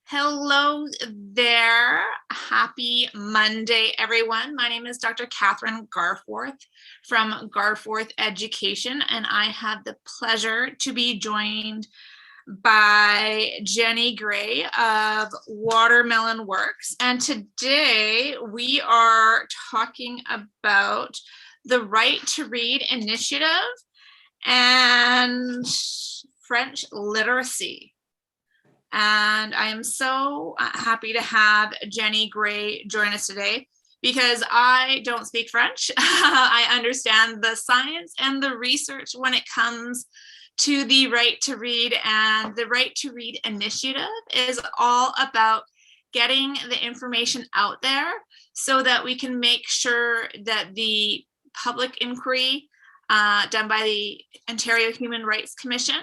Hello there. Happy Monday, everyone. My name is Dr. Kathryn Garforth from Garforth Education, and I have the pleasure to be joined by Jenny Gray of Watermelon Works. And today we are talking about the Right to Read initiative and French literacy. And I am so happy to have Jenny Gray join us today because I don't speak French. I understand the science and the research when it comes to the Right to Read, and the Right to Read initiative is all about getting the information out there so that we can make sure that the public inquiry done by the Ontario Human Rights Commission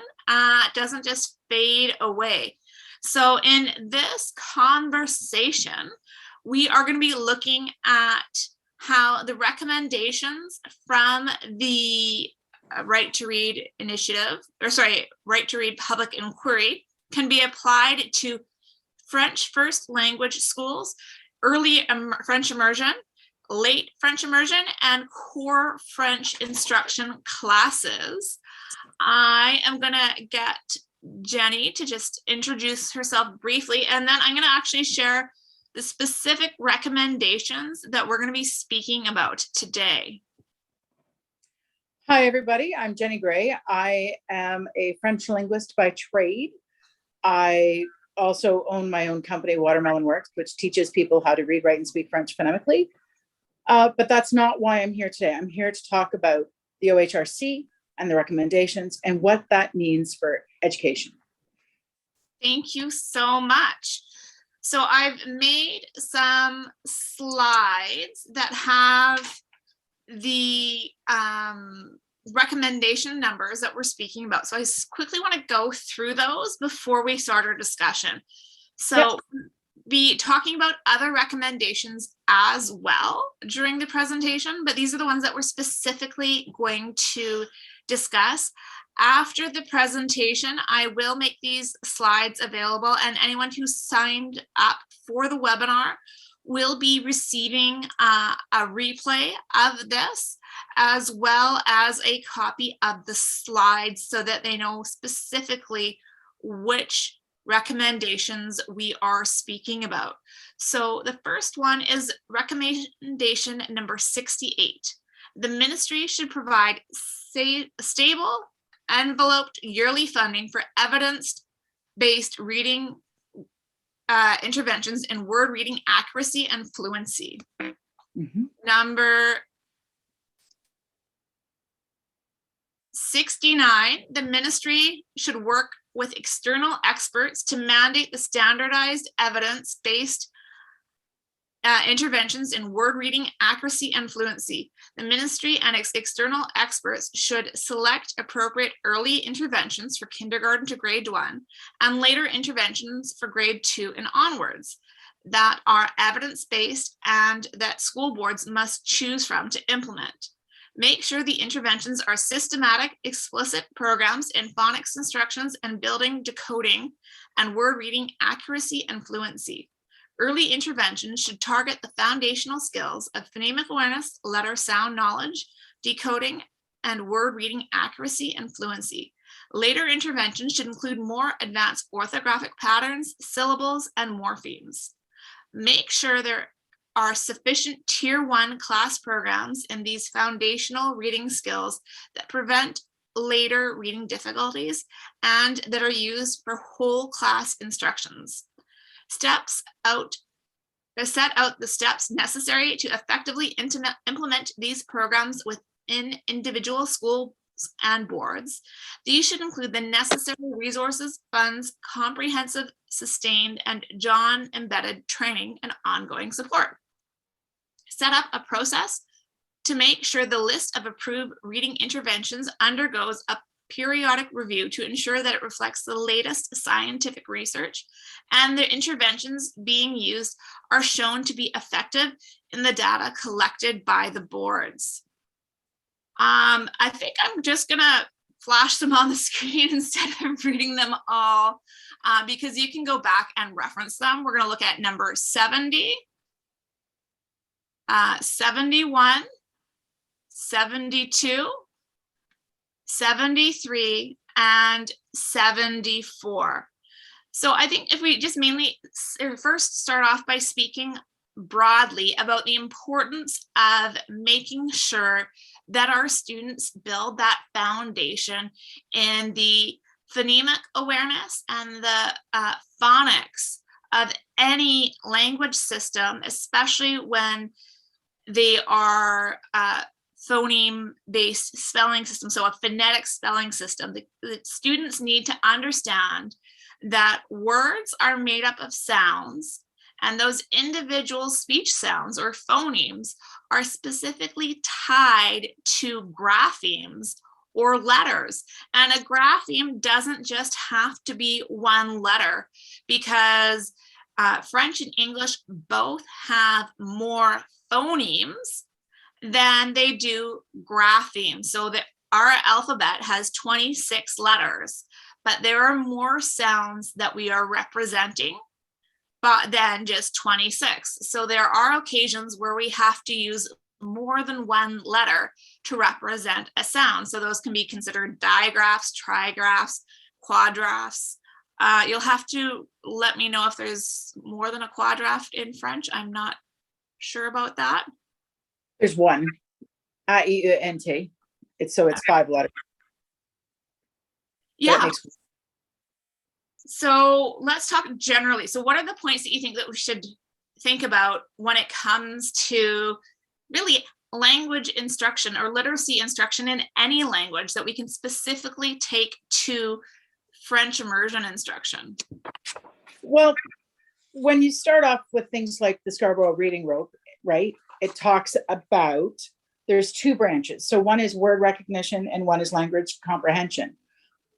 doesn't just fade away. So in this conversation, we are going to be looking at how the recommendations from the Right to Read initiative, Right to Read public inquiry can be applied to French first language schools, early French immersion, late French immersion, and core French instruction classes. I am going to get Jenny to just introduce herself briefly, and then I'm going to actually share the specific recommendations that we're going to be speaking about today. Hi, everybody. I'm Jenny Gray. I am a French linguist by trade. I also own my own company, Watermelon Works, which teaches people how to read, write, and speak French phonemically. But that's not why I'm here today. I'm here to talk about the OHRC and the recommendations and what that means for education. Thank you so much. So I've made some slides that have the recommendation numbers that we're speaking about. So I quickly want to go through those before we start our discussion. So be talking about other recommendations as well during the presentation, but these are the ones that we're specifically going to discuss. After the presentation, I will make these slides available, and anyone who signed up for the webinar will be receiving a replay of this, as well as a copy of the slides so that they know specifically which recommendations we are speaking about. So the first one is recommendation number 68. The ministry should provide stable, enveloped yearly funding for evidence-based reading interventions in word reading accuracy and fluency. Number 69, the ministry should work with external experts to mandate the standardized evidence-based interventions in word reading accuracy and fluency. The ministry and external experts should select appropriate early interventions for kindergarten to grade 1 and later interventions for grade 2 and onwards that are evidence-based and that school boards must choose from to implement. Make sure the interventions are systematic, explicit programs in phonics instructions and building, decoding, and word reading accuracy and fluency. Early interventions should target the foundational skills of phonemic awareness, letter sound knowledge, decoding, and word reading accuracy and fluency. Later interventions should include more advanced orthographic patterns, syllables, and morphemes. Make sure there are sufficient Tier 1 class programs in these foundational reading skills that prevent later reading difficulties and that are used for whole class instructions. Set out the steps necessary to effectively implement these programs within individual schools and boards. These should include the necessary resources, funds, comprehensive, sustained, and John-embedded training and ongoing support. Set up a process to make sure the list of approved reading interventions undergoes a periodic review to ensure that it reflects the latest scientific research and the interventions being used are shown to be effective in the data collected by the boards. I think I'm just gonna flash them on the screen instead of reading them all, because you can go back and reference them. We're going to look at number 70, 71, 72, 73, and 74. So I think if we just mainly first start off by speaking broadly about the importance of making sure that our students build that foundation in the phonemic awareness and the phonics of any language system, especially when they are phoneme-based spelling system, so a phonetic spelling system. The students need to understand that words are made up of sounds, and those individual speech sounds or phonemes are specifically tied to graphemes or letters. And a grapheme doesn't just have to be one letter, because French and English both have more phonemes than they do graphemes. So that our alphabet has 26 letters, but there are more sounds that we are representing than just 26. So there are occasions where we have to use more than one letter to represent a sound. So those can be considered digraphs, trigraphs, quadraphs. You'll have to let me know if there's more than a quadraph in French. I'm not sure about that. There's one, A-E-U-N-T. It's 5 letters. Yeah. So let's talk generally. So what are the points that you think that we should think about when it comes to really language instruction or literacy instruction in any language that we can specifically take to French immersion instruction? Well, when you start off with things like the Scarborough Reading Rope, right, it talks about, there's 2 branches. So one is word recognition and one is language comprehension.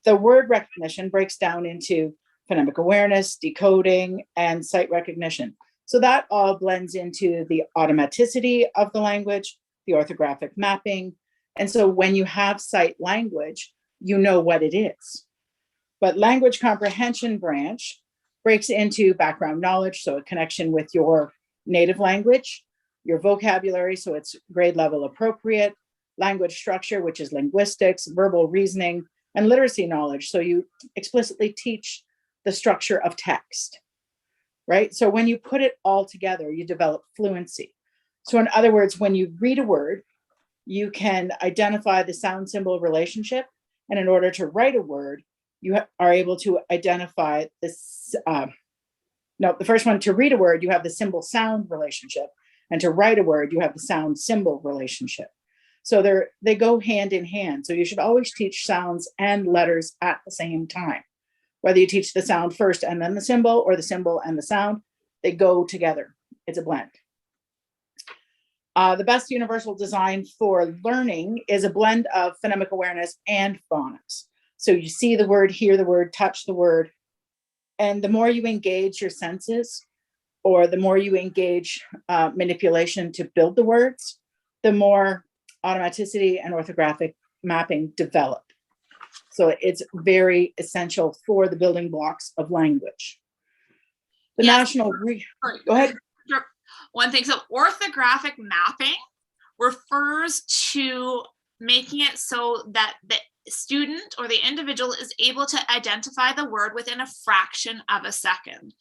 The word recognition breaks down into phonemic awareness, decoding, and sight recognition. So that all blends into the automaticity of the language, the orthographic mapping. And so when you have sight language, you know what it is. But language comprehension branch breaks into background knowledge, so a connection with your native language, your vocabulary, so it's grade level appropriate, language structure, which is linguistics, verbal reasoning, and literacy knowledge. So you explicitly teach the structure of text, right? So when you put it all together, you develop fluency. So in other words, when you read a word, you can identify the sound symbol relationship. And in order to write a word, you are able to identify this. The first one, to read a word, you have the symbol sound relationship. And to write a word, you have the sound symbol relationship. So they go hand in hand. So you should always teach sounds and letters at the same time. Whether you teach the sound first and then the symbol, or the symbol and the sound, they go together. It's a blend. The best universal design for learning is a blend of phonemic awareness and phonics. So you see the word, hear the word, touch the word. And the more you engage your senses, or the more you engage manipulation to build the words, the more automaticity and orthographic mapping develop. So it's very essential for the building blocks of language. The national, go ahead. Sure. One thing, so orthographic mapping refers to making it so that the student or the individual is able to identify the word within a fraction of a second.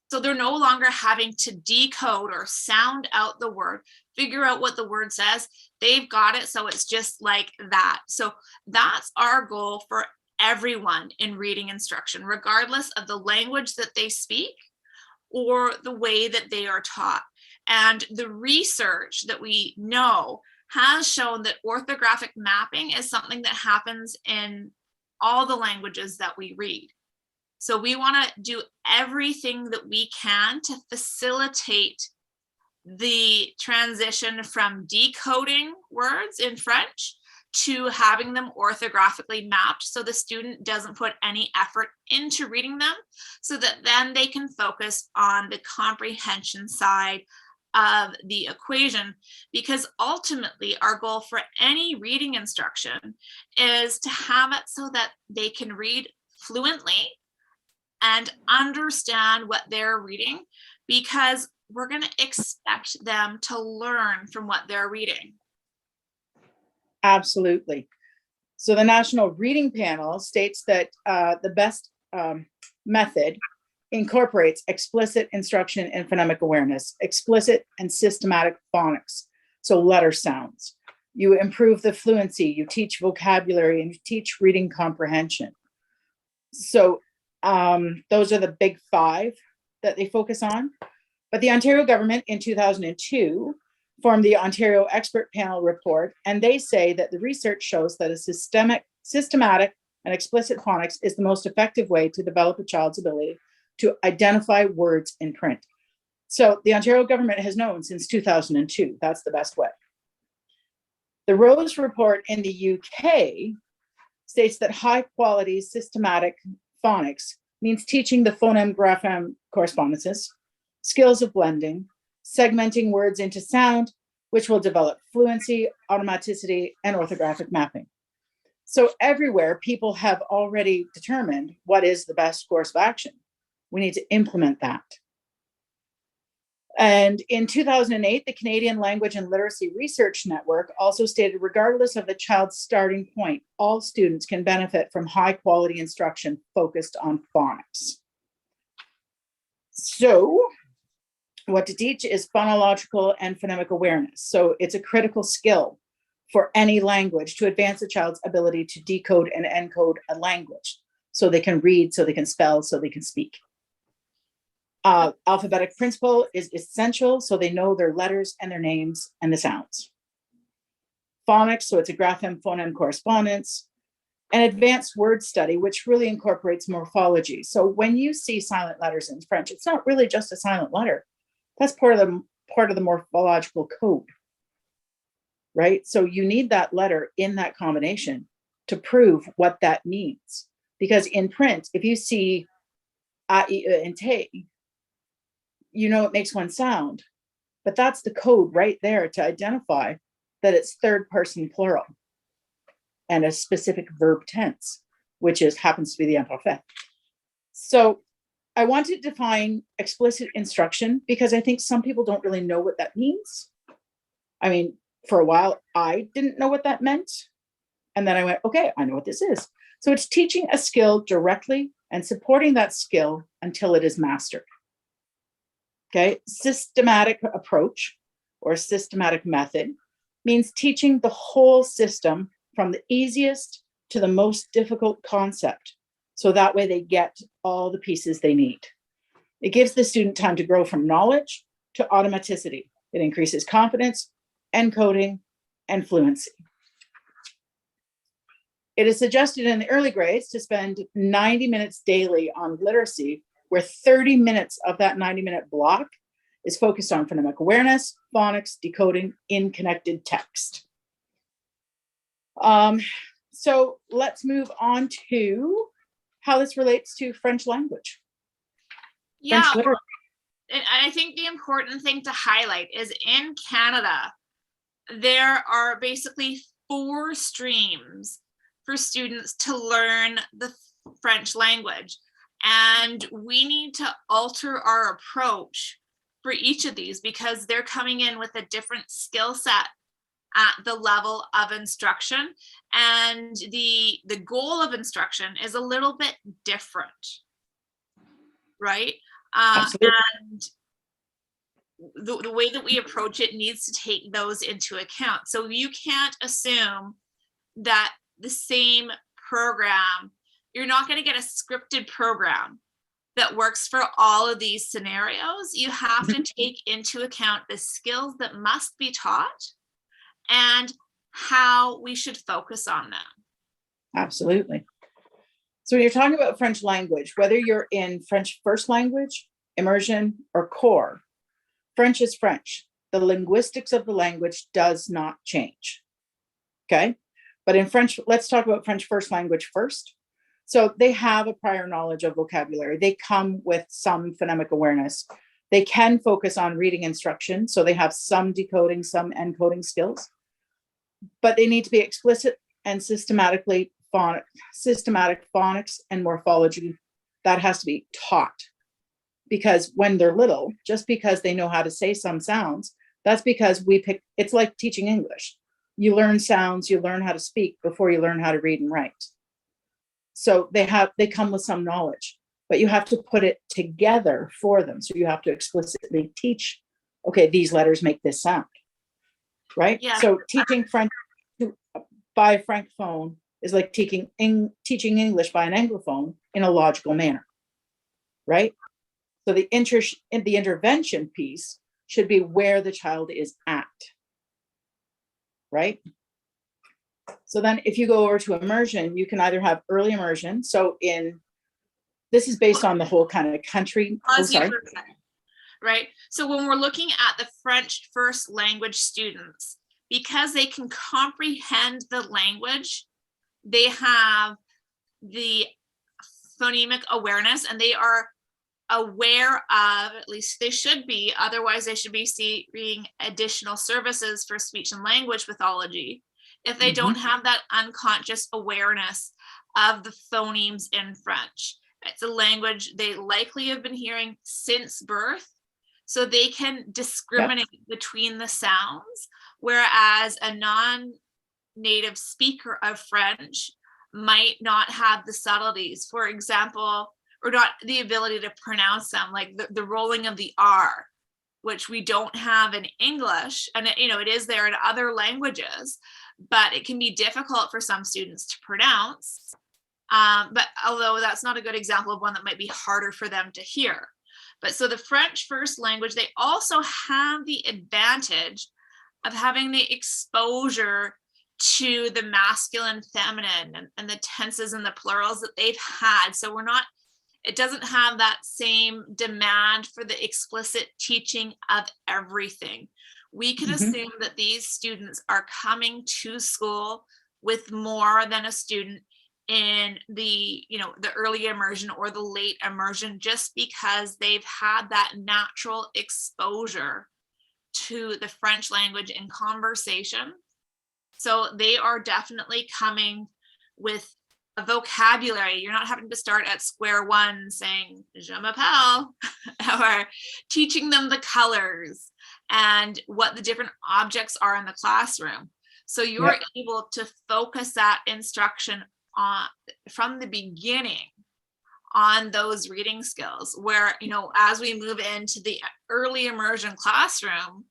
So they're no longer having to decode or sound out the word, figure out what the word says. They've got it, so it's just like that. So that's our goal for everyone in reading instruction, regardless of the language that they speak or the way that they are taught. And the research that we know has shown that orthographic mapping is something that happens in all the languages that we read. So we want to do everything that we can to facilitate the transition from decoding words in French to having them orthographically mapped, so the student doesn't put any effort into reading them, so that then they can focus on the comprehension side of the equation, because ultimately our goal for any reading instruction is to have it so that they can read fluently and understand what they're reading, because we're going to expect them to learn from what they're reading. Absolutely. So the National Reading Panel states that the best method incorporates explicit instruction and phonemic awareness, explicit and systematic phonics, so letter sounds. You improve the fluency, you teach vocabulary, and you teach reading comprehension. So those are the big 5 that they focus on. But the Ontario government in 2002 formed the Ontario Expert Panel report, and they say that the research shows that a systematic and explicit phonics is the most effective way to develop a child's ability to identify words in print. So the Ontario government has known since 2002 that's the best way. The Rose report in the UK states that high quality systematic phonics means teaching the phoneme-grapheme correspondences, skills of blending, segmenting words into sound, which will develop fluency, automaticity, and orthographic mapping. So everywhere people have already determined what is the best course of action. We need to implement that. And in 2008, the Canadian Language and Literacy Research Network also stated, regardless of the child's starting point, all students can benefit from high quality instruction focused on phonics. So what to teach is phonological and phonemic awareness. So it's a critical skill for any language to advance a child's ability to decode and encode a language. So they can read, so they can spell, so they can speak. Alphabetic principle is essential, so they know their letters and their names and the sounds. Phonics, so it's a grapheme-phoneme correspondence. And advanced word study, which really incorporates morphology. So when you see silent letters in French, it's not really just a silent letter. That's part of the morphological code, right? So you need that letter in that combination to prove what that means. Because in print, if you see a, e, and te, you know it makes one sound, but that's the code right there to identify that it's third person plural and a specific verb tense, which happens to be the imperfect. So I want to define explicit instruction because I think some people don't really know what that means. I mean, for a while, I didn't know what that meant. And then I went, okay, I know what this is. So it's teaching a skill directly and supporting that skill until it is mastered. Okay, systematic approach or systematic method means teaching the whole system from the easiest to the most difficult concept. So that way they get all the pieces they need. It gives the student time to grow from knowledge to automaticity. It increases confidence, encoding, and fluency. It is suggested in the early grades to spend 90 minutes daily on literacy, where 30 minutes of that 90-minute block is focused on phonemic awareness, phonics, decoding in connected text. So let's move on to how this relates to French language. Yeah, French literature. and I think the important thing to highlight is in Canada, there are basically 4 streams for students to learn the French language. And we need to alter our approach for each of these because they're coming in with a different skill set at the level of instruction. And the goal of instruction is a little bit different, right? And the way that we approach it needs to take those into account. So you can't assume that the same program, you're not going to get a scripted program that works for all of these scenarios. You have to take into account the skills that must be taught and how we should focus on them. Absolutely. So when you're talking about French language, whether you're in French first language, immersion, or core, French is French. The linguistics of the language does not change. Okay? But in French, let's talk about French first language first. So they have a prior knowledge of vocabulary. They come with some phonemic awareness, They can focus on reading instruction, so they have some decoding, some encoding skills, but they need to be explicit and systematic phonics and morphology. That has to be taught, because when they're little, just because they know how to say some sounds, that's because it's like teaching English. You learn sounds, you learn how to speak before you learn how to read and write. So they come with some knowledge, but you have to put it together for them. So you have to explicitly teach, okay, these letters make this sound, right? Yeah. So teaching French by a francophone is like teaching English by an anglophone in a logical manner, right? So the intervention piece should be where the child is at, right? So then if you go over to immersion, you can either have early immersion. So this is based on the whole kind of country. Oh, sorry. Right. So when we're looking at the French first language students, because they can comprehend the language, they have the phonemic awareness, and they are aware of, at least they should be, otherwise they should be seeing additional services for speech and language pathology. If they don't have that unconscious awareness of the phonemes in French, it's a language they likely have been hearing since birth, so they can discriminate between the sounds, whereas a non-native speaker of French might not have the subtleties, for example, or not the ability to pronounce them, like the rolling of the R, which we don't have in English, and it is there in other languages, but it can be difficult for some students to pronounce. But although that's not a good example of one that might be harder for them to hear. But so the French first language, they also have the advantage of having the exposure to the masculine, feminine, and the tenses and the plurals that they've had. So it doesn't have that same demand for the explicit teaching of everything. We can assume that these students are coming to school with more than a student in the early immersion or the late immersion, just because they've had that natural exposure to the French language in conversation. So they are definitely coming with a vocabulary. You're not having to start at square one saying je m'appelle or teaching them the colors and what the different objects are in the classroom. So you're able to focus that instruction from the beginning on those reading skills, where as we move into the early immersion classroom,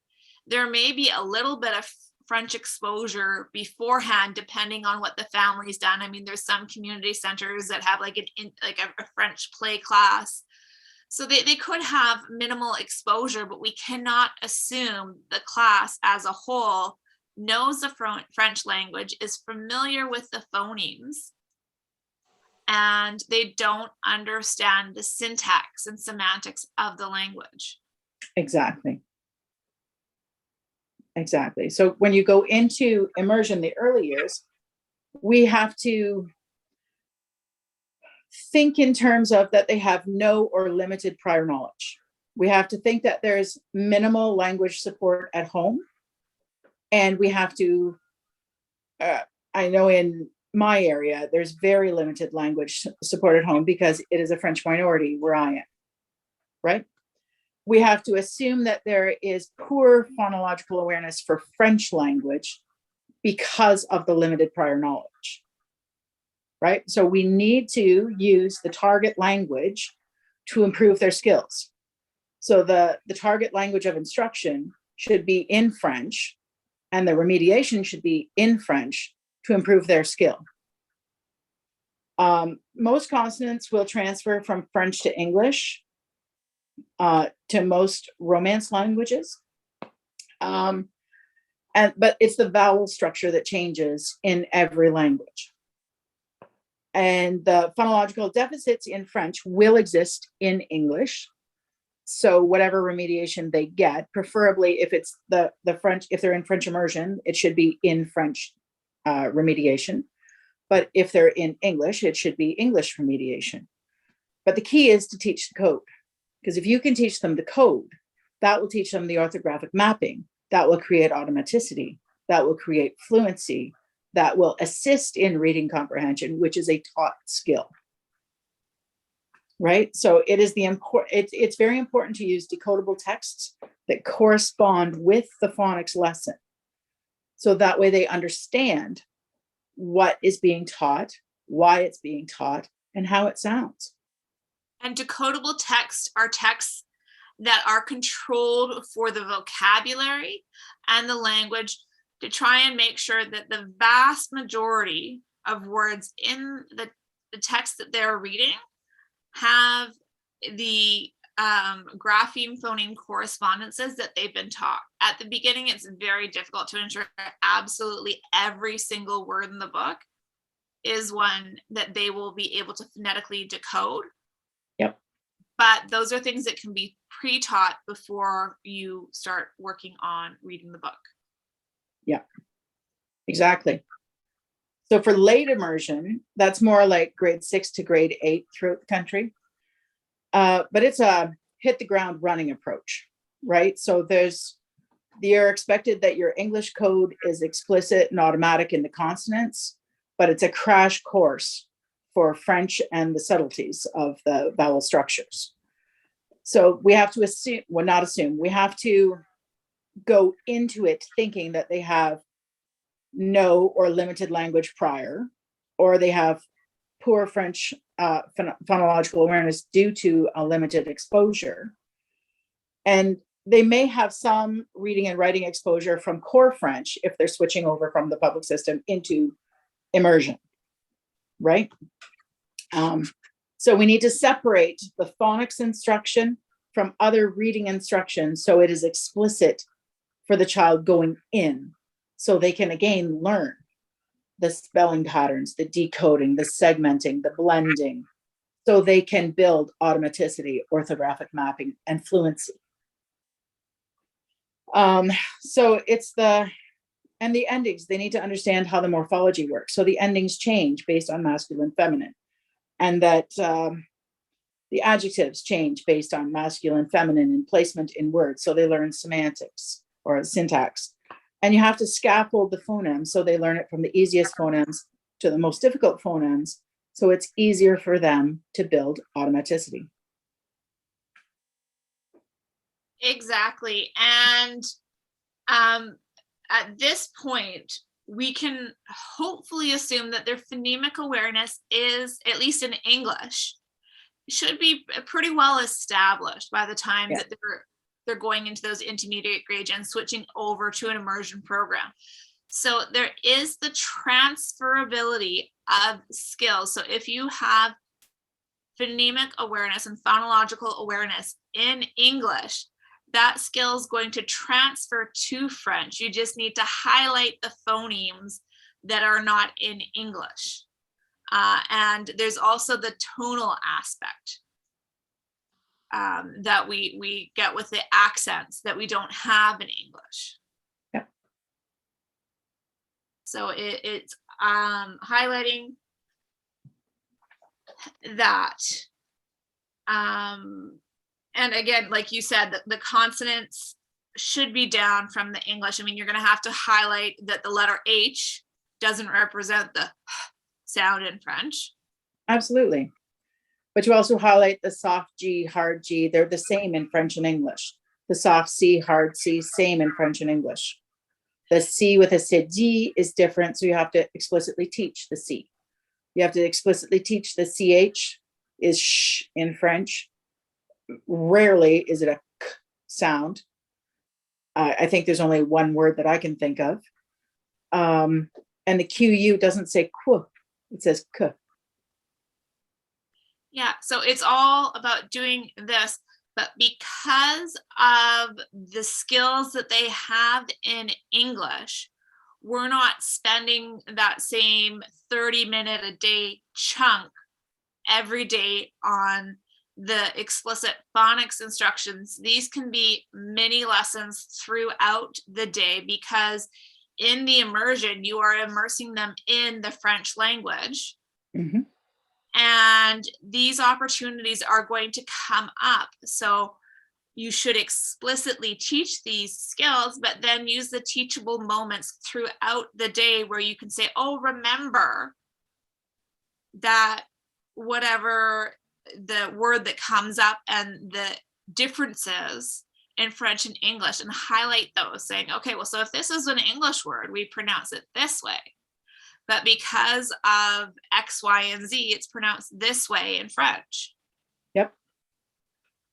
there may be a little bit of French exposure beforehand, depending on what the family's done. I mean, there's some community centers that have like a French play class, so they could have minimal exposure, but we cannot assume the class as a whole knows the French language, is familiar with the phonemes, and they don't understand the syntax and semantics of the language. Exactly. So when you go into immersion, the early years, we have to think in terms of that they have no or limited prior knowledge. We have to think that there's minimal language support at home. And we have to, I know in my area, there's very limited language support at home because it is a French minority where I am, right? We have to assume that there is poor phonological awareness for French language because of the limited prior knowledge, right? So we need to use the target language to improve their skills. So the target language of instruction should be in French, and the remediation should be in French to improve their skill. Most consonants will transfer from French to English, to most Romance languages. But it's the vowel structure that changes in every language. And the phonological deficits in French will exist in English. So whatever remediation they get, preferably if it's the French, if they're in French immersion, it should be in French remediation. But if they're in English, it should be English remediation. But the key is to teach the code. Because if you can teach them the code, that will teach them the orthographic mapping, that will create automaticity, that will create fluency, that will assist in reading comprehension, which is a taught skill. Right? So it is it's very important to use decodable texts that correspond with the phonics lesson. So that way they understand what is being taught, why it's being taught, and how it sounds. And decodable texts are texts that are controlled for the vocabulary and the language to try and make sure that the vast majority of words in the text that they're reading have the grapheme phoneme correspondences that they've been taught. At the beginning, it's very difficult to ensure that absolutely every single word in the book is one that they will be able to phonetically decode. Yep. But those are things that can be pre-taught before you start working on reading the book. Yeah, exactly. So for late immersion, that's more like grade 6 to grade 8 throughout the country. But it's a hit the ground running approach, right? So you're expected that your English code is explicit and automatic in the consonants, but it's a crash course for French and the subtleties of the vowel structures. So we have to assume, well, not assume, we have to go into it thinking that they have no or limited language prior, or they have poor French phonological awareness due to a limited exposure. And they may have some reading and writing exposure from core French if they're switching over from the public system into immersion, right? So we need to separate the phonics instruction from other reading instructions so it is explicit for the child going in, so they can again learn the spelling patterns, the decoding, the segmenting, the blending, so they can build automaticity, orthographic mapping, and fluency. So it's the endings, they need to understand how the morphology works. So the endings change based on masculine, feminine, and that the adjectives change based on masculine, feminine, and placement in words. So they learn semantics or syntax. And you have to scaffold the phonemes, so they learn it from the easiest phonemes to the most difficult phonemes, so it's easier for them to build automaticity. Exactly. And at this point, we can hopefully assume that their phonemic awareness is, at least in English, should be pretty well established by the time that they're going into those intermediate grades and switching over to an immersion program. So there is the transferability of skills. So if you have phonemic awareness and phonological awareness in English, that skill is going to transfer to French. You just need to highlight the phonemes that are not in English. And there's also the tonal aspect that we get with the accents that we don't have in English. Yep. So it's highlighting that. And again, like you said, the consonants should be down from the English. I mean, you're going to have to highlight that the letter H doesn't represent the sound in French. Absolutely. But you also highlight the soft G, hard G. They're the same in French and English. The soft C, hard C, same in French and English. The C with a C is different, so you have to explicitly teach the C. You have to explicitly teach the CH is sh in French. Rarely is it a k sound. I think there's only one word that I can think of. And the QU doesn't say qu, it says k. Yeah, so it's all about doing this, but because of the skills that they have in English, we're not spending that same 30-minute a day chunk every day on the explicit phonics instructions. These can be mini lessons throughout the day, because in the immersion, you are immersing them in the French language. Mm-hmm. And these opportunities are going to come up. So you should explicitly teach these skills, but then use the teachable moments throughout the day where you can say, oh, remember that whatever the word that comes up and the differences in French and English, and highlight those, saying, okay, well, so if this is an English word, we pronounce it this way. But because of X, Y, and Z, it's pronounced this way in French. Yep.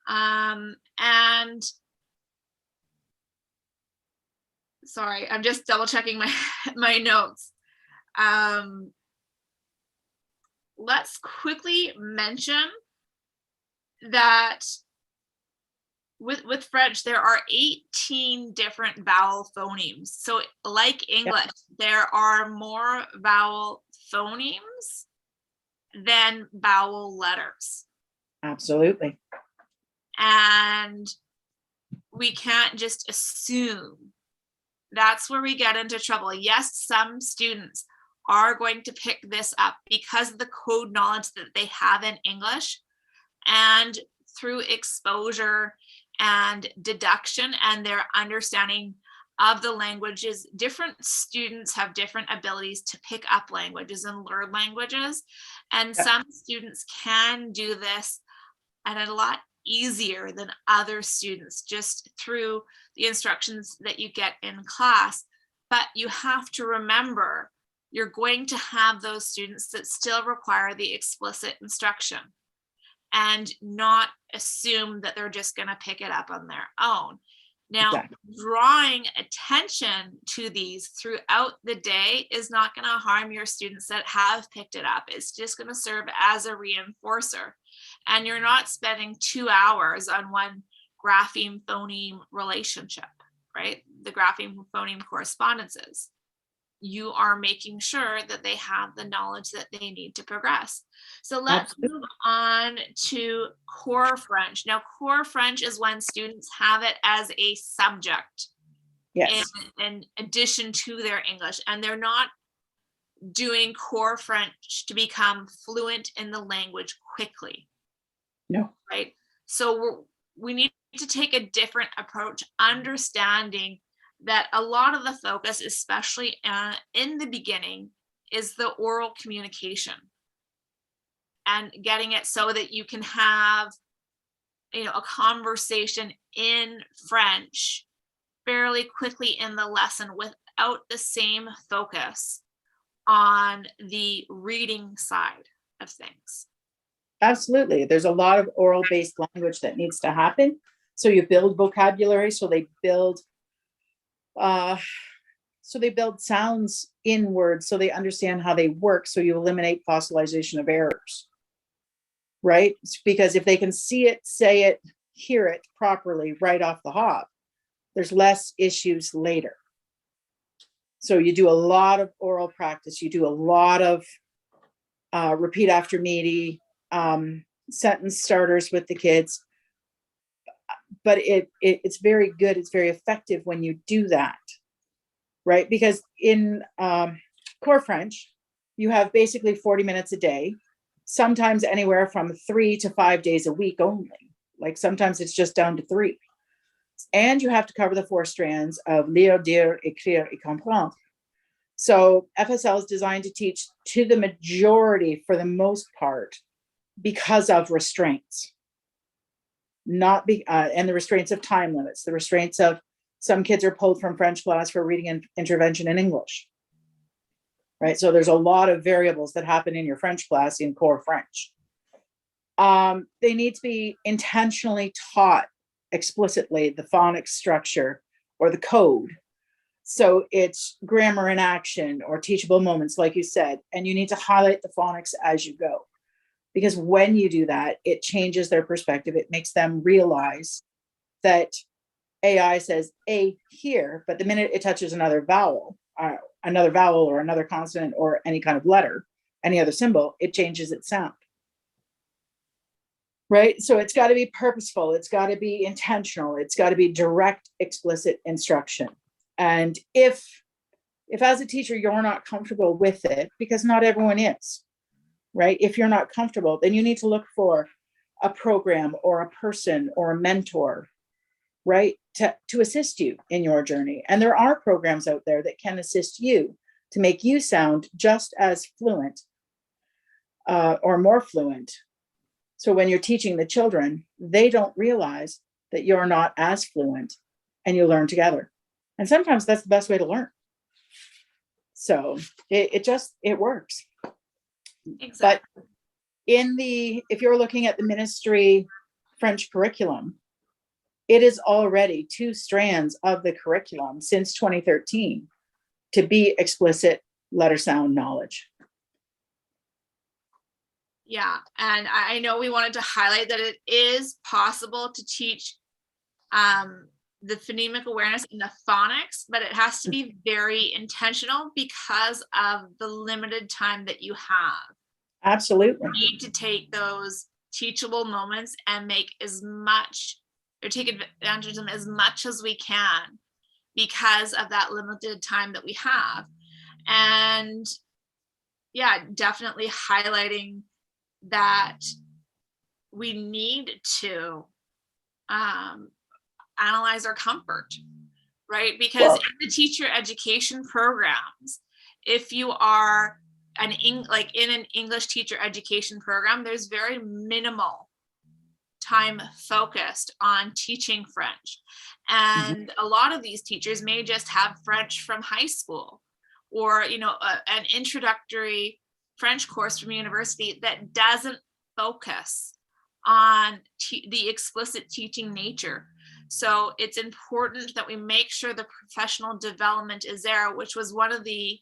And sorry, I'm just double checking my notes. Let's quickly mention that with French, there are 18 different vowel phonemes. So like English, yep, there are more vowel phonemes than vowel letters. Absolutely. And we can't just assume. That's where we get into trouble. Yes, some students are going to pick this up because of the code knowledge that they have in English, and through exposure and deduction and their understanding of the languages. Different students have different abilities to pick up languages and learn languages. And yep, some students can do this at a lot easier than other students just through the instructions that you get in class. But you have to remember, you're going to have those students that still require the explicit instruction, and not assume that they're just going to pick it up on their own. Now, exactly, drawing attention to these throughout the day is not going to harm your students that have picked it up. It's just going to serve as a reinforcer. And you're not spending 2 hours on one grapheme phoneme relationship, right? The grapheme phoneme correspondences. You are making sure that they have the knowledge that they need to progress. So let's move on to core French. Now, core French is when students have it as a subject, yes, in addition to their English, and they're not doing core French to become fluent in the language quickly. No. Right? So we need to take a different approach, understanding that a lot of the focus, especially in the beginning, is the oral communication and getting it so that you can have, a conversation in French fairly quickly in the lesson without the same focus on the reading side of things. Absolutely. There's a lot of oral-based language that needs to happen. So you build vocabulary, so they build sounds in words so they understand how they work, so you eliminate fossilization of errors, right? Because if they can see it, say it, hear it properly right off the hop, there's less issues later. So you do a lot of oral practice, you do a lot of repeat after me, sentence starters with the kids, but it's very good, it's very effective when you do that, right? Because in core French, you have basically 40 minutes a day, sometimes anywhere from 3 to 5 days a week only. Like sometimes it's just down to 3. And you have to cover the 4 strands of lire, dire, écrire, et comprendre. So FSL is designed to teach to the majority, for the most part, because of restraints. And the restraints of time limits, the restraints of some kids are pulled from French class for reading and intervention in English, right? So there's a lot of variables that happen in your French class in core French. They need to be intentionally taught explicitly the phonics structure or the code. So it's grammar in action or teachable moments, like you said, and you need to highlight the phonics as you go. Because when you do that, it changes their perspective. It makes them realize that AI says A here, but the minute it touches another vowel or another consonant or any kind of letter, any other symbol, it changes its sound. Right? So it's got to be purposeful. It's got to be intentional. It's got to be direct, explicit instruction. And if as a teacher, you're not comfortable with it, because not everyone is, right? If you're not comfortable, then you need to look for a program or a person or a mentor, right? To assist you in your journey. And there are programs out there that can assist you to make you sound just as fluent or more fluent. So when you're teaching the children, they don't realize that you're not as fluent, and you learn together. And sometimes that's the best way to learn. So it works. Exactly. But if you're looking at the ministry French curriculum, it is already 2 strands of the curriculum since 2013 to be explicit letter sound knowledge. Yeah, and I know we wanted to highlight that it is possible to teach the phonemic awareness in the phonics, but it has to be very intentional because of the limited time that you have. Absolutely. You need to take those teachable moments and make as much, or take advantage of them as much as we can because of that limited time that we have. And yeah, definitely highlighting that we need to analyze our comfort, right? Because in the teacher education programs, if you are in an English teacher education program, there's very minimal time focused on teaching French. And a lot of these teachers may just have French from high school, or an introductory French course from university that doesn't focus on the explicit teaching nature. So it's important that we make sure the professional development is there, which was one of the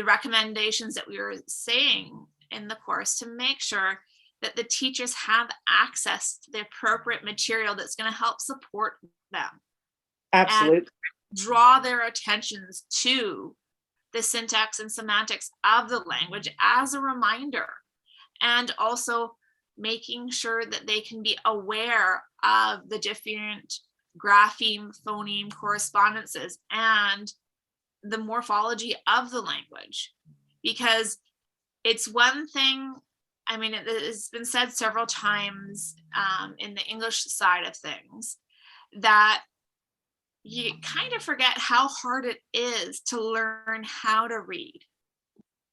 recommendations that we were saying in the course, to make sure that the teachers have access to the appropriate material that's going to help support them. Absolutely. And draw their attentions to the syntax and semantics of the language as a reminder, and also making sure that they can be aware of the different grapheme, phoneme correspondences and the morphology of the language. Because it's one thing, I mean, it's been said several times in the English side of things, that you kind of forget how hard it is to learn how to read,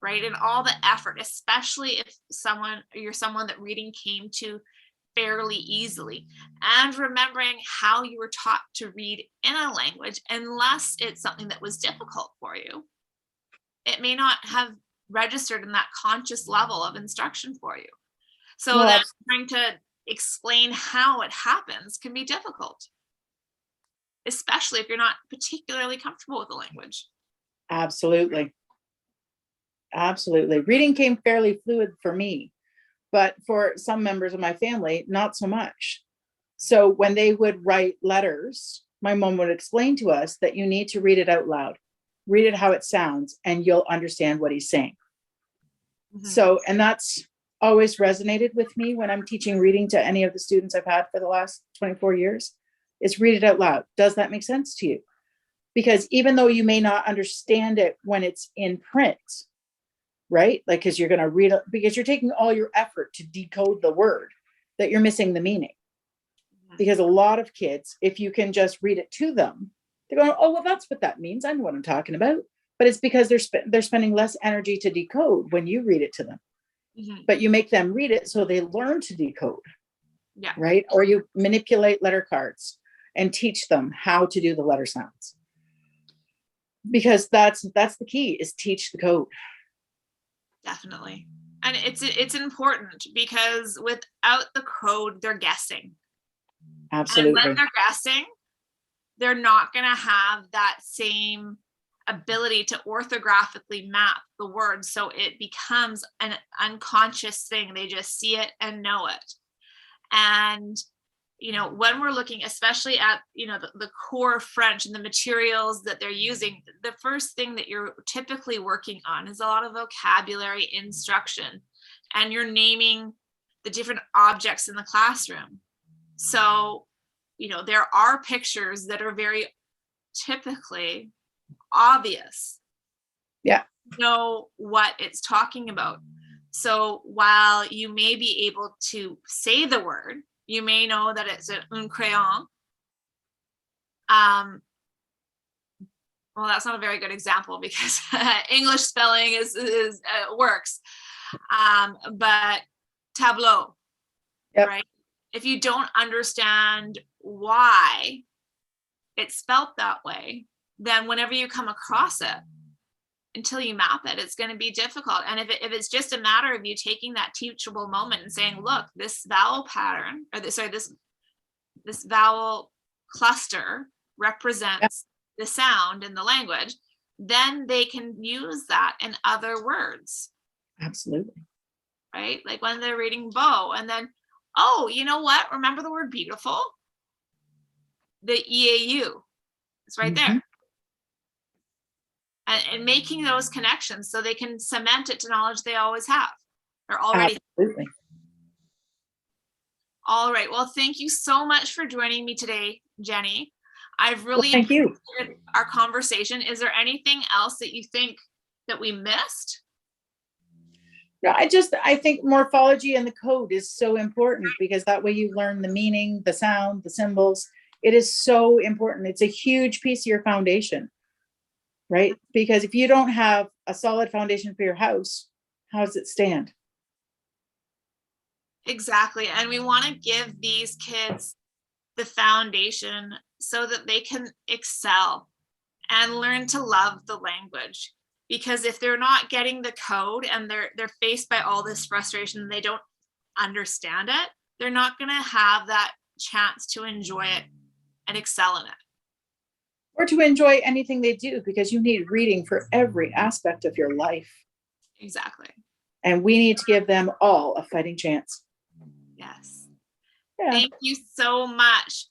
right? And all the effort, especially if you're someone that reading came to fairly easily, and remembering how you were taught to read in a language, unless it's something that was difficult for you, it may not have registered in that conscious level of instruction for you. So that trying to explain how it happens can be difficult, especially if you're not particularly comfortable with the language. Absolutely. Absolutely. Reading came fairly fluid for me, but for some members of my family, not so much. So when they would write letters, my mom would explain to us that you need to read it out loud, read it how it sounds, and you'll understand what he's saying. So, and that's always resonated with me when I'm teaching reading to any of the students I've had for the last 24 years, is read it out loud. Does that make sense to you? Because even though you may not understand it when it's in print, right? Like, because you're going to read it, because you're taking all your effort to decode the word, that you're missing the meaning. Because a lot of kids, if you can just read it to them, they're going, oh, well, that's what that means. I know what I'm talking about. But it's because they're spending less energy to decode when you read it to them. But you make them read it so they learn to decode. Yeah. Right? Or you manipulate letter cards and teach them how to do the letter sounds. Because that's the key, is teach the code. Definitely. And it's important, because without the code, they're guessing. Absolutely. And when they're guessing, they're not going to have that same ability to orthographically map the word. So it becomes an unconscious thing. They just see it and know it. And, when we're looking, especially at, the core French and the materials that they're using, the first thing that you're typically working on is a lot of vocabulary instruction, and you're naming the different objects in the classroom. So, there are pictures that are very typically obvious. Yeah. Know what it's talking about. So while you may be able to say the word, you may know that it's un crayon. Well, that's not a very good example because English spelling is works. But tableau, Yep. right? If you don't understand why it's spelt that way, then whenever you come across it, until you map it, it's going to be difficult. And if it's just a matter of you taking that teachable moment and saying, look, this vowel pattern, or this vowel cluster represents the sound in the language, then they can use that in other words. Absolutely. Right? Like when they're reading bow, and then, oh, you know what? Remember the word beautiful? The EAU. It's right there. And making those connections so they can cement it to knowledge they always have or already. Absolutely. All right. Well, thank you so much for joining me today, Jenny. I've really Thank you. appreciated our conversation. Is there anything else that you think that we missed? No, I think morphology and the code is so important because that way you learn the meaning, the sound, the symbols. It is so important. It's a huge piece of your foundation, right? Because if you don't have a solid foundation for your house, how does it stand? Exactly. And we want to give these kids the foundation so that they can excel and learn to love the language. Because if they're not getting the code and they're faced by all this frustration and they don't understand it, they're not going to have that chance to enjoy it and excel in it. Or to enjoy anything they do, because you need reading for every aspect of your life. Exactly. And we need to give them all a fighting chance. Yes. Yeah. Thank you so much.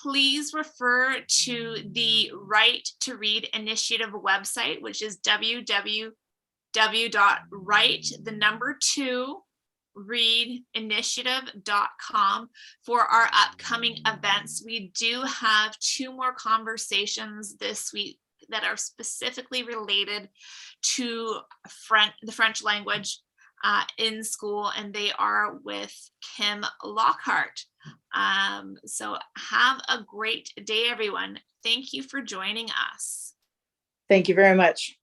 Please refer to the Right to Read Initiative website, which is www.right2readinitiative.com for our upcoming events. We do have 2 more conversations this week that are specifically related to the French language in school, and they are with Kim Lockhart. So have a great day, everyone. Thank you for joining us. Thank you very much.